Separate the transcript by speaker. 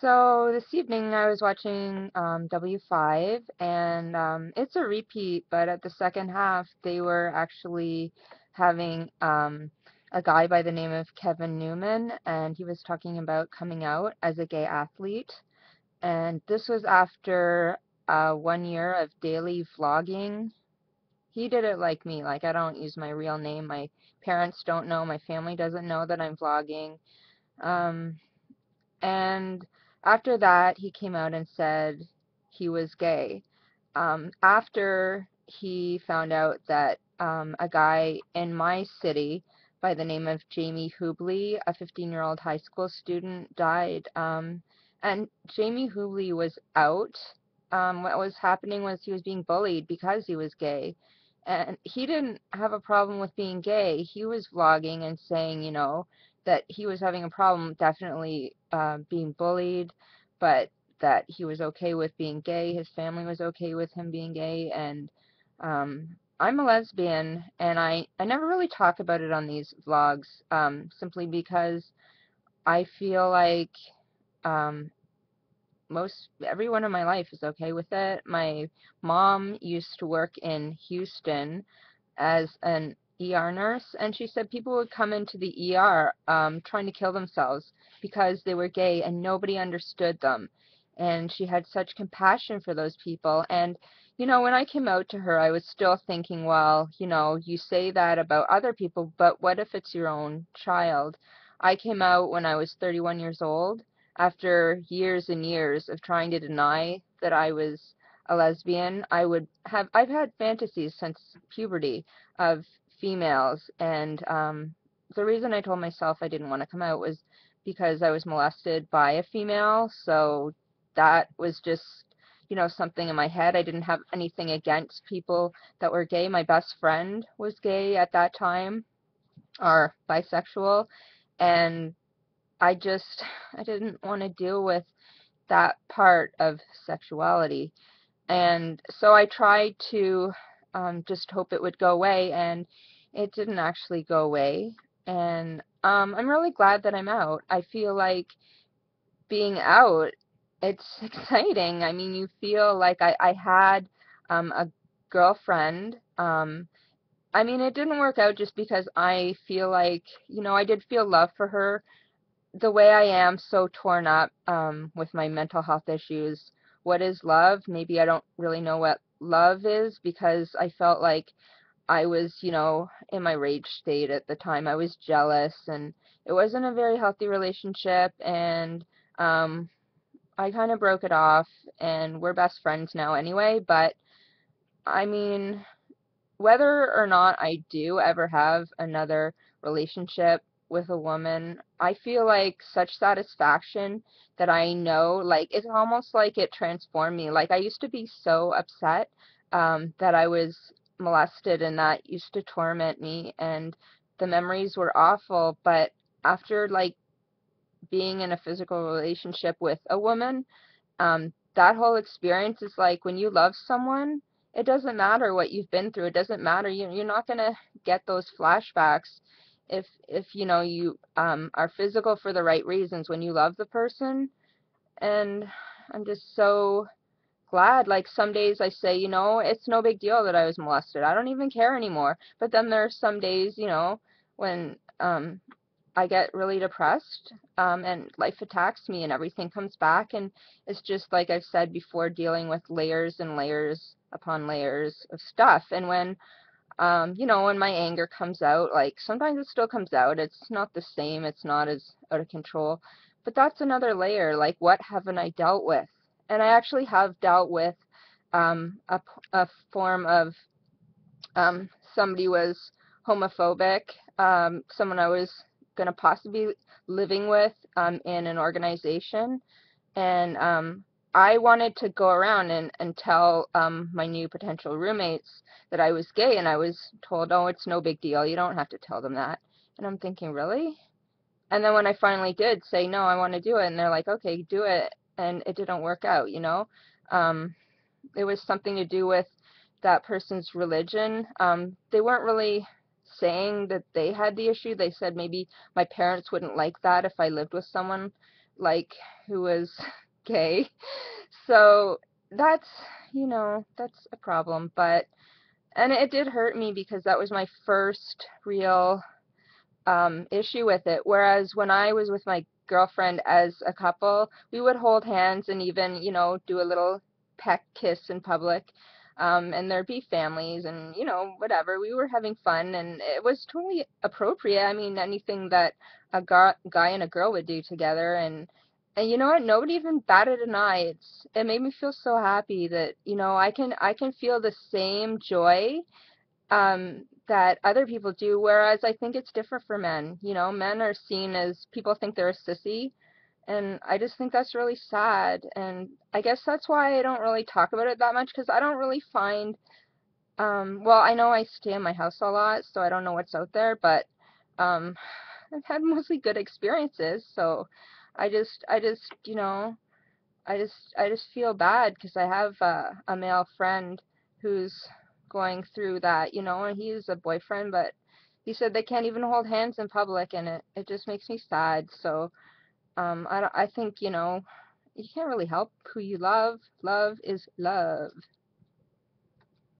Speaker 1: So this evening I was watching W5, and it's a repeat, but at the second half they were actually having a guy by the name of Kevin Newman, and he was talking about coming out as a gay athlete. And this was after 1 year of daily vlogging. He did it like me, like I don't use my real name. My parents don't know, my family doesn't know that I'm vlogging. Um, and after that, he came out and said he was gay. After he found out that a guy in my city by the name of Jamie Hubley, a 15-year-old high school student, died. And Jamie Hubley was out. What was happening was he was being bullied because he was gay. And he didn't have a problem with being gay. He was vlogging and saying, that he was having a problem definitely being bullied, but that he was okay with being gay. His family was okay with him being gay, and I'm a lesbian, and I never really talk about it on these vlogs, simply because I feel like um, everyone in my life is okay with it. My mom used to work in Houston as an ER nurse, and she said people would come into the ER trying to kill themselves because they were gay and nobody understood them. And she had such compassion for those people. And, when I came out to her, I was still thinking, well, you say that about other people, but what if it's your own child? I came out when I was 31 years old after years and years of trying to deny that I was a lesbian. I've had fantasies since puberty of females, and the reason I told myself I didn't want to come out was because I was molested by a female, so that was just, something in my head. I didn't have anything against people that were gay. My best friend was gay at that time, or bisexual, and I didn't want to deal with that part of sexuality. And so I tried to just hope it would go away, and it didn't actually go away. And I'm really glad that I'm out. I feel like being out, it's exciting. I mean, you feel like I had a girlfriend. I mean, it didn't work out just because I feel like, I did feel love for her the way I am, so torn up with my mental health issues. What is love? Maybe I don't really know what love is, because I felt like I was, in my rage state at the time. I was jealous, and it wasn't a very healthy relationship, and um, I kind of broke it off, and we're best friends now anyway. But I mean, whether or not I do ever have another relationship with a woman, I feel like such satisfaction that I know, like, it's almost like it transformed me. Like, I used to be so upset that I was molested, and that used to torment me, and the memories were awful. But after, like, being in a physical relationship with a woman, that whole experience is like when you love someone, it doesn't matter what you've been through. It doesn't matter. You're not going to get those flashbacks if you are physical for the right reasons when you love the person. And I'm just so glad. Like, some days I say, it's no big deal that I was molested. I don't even care anymore. But then there are some days, when I get really depressed, and life attacks me and everything comes back, and it's just like I've said before, dealing with layers and layers upon layers of stuff. And when my anger comes out, like, sometimes it still comes out. It's not the same. It's not as out of control. But that's another layer. Like, what haven't I dealt with? And I actually have dealt with a form of somebody was homophobic, someone I was going to possibly be living with in an organization, and I wanted to go around and tell my new potential roommates that I was gay, and I was told, oh, it's no big deal, you don't have to tell them that. And I'm thinking, really? And then when I finally did say, no, I want to do it, and they're like, okay, do it, and it didn't work out. Um, it was something to do with that person's religion. They weren't really saying that they had the issue. They said maybe my parents wouldn't like that if I lived with someone like who was gay. So that's, that's a problem. But, and it did hurt me because that was my first real issue with it. Whereas when I was with my girlfriend as a couple, we would hold hands and even, do a little peck kiss in public. And there'd be families and, whatever. We were having fun and it was totally appropriate. I mean, anything that a guy and a girl would do together. And you know what? Nobody even batted an eye. It made me feel so happy that, I can feel the same joy that other people do, whereas I think it's different for men. Men are seen as, people think they're a sissy, and I just think that's really sad. And I guess that's why I don't really talk about it that much, because I don't really find, well, I know I stay in my house a lot, so I don't know what's out there, but um, I've had mostly good experiences, so I just, I just feel bad because I have a male friend who's going through that, and he's a boyfriend, but he said they can't even hold hands in public, and it just makes me sad. So I think, you can't really help who you love. Love is love.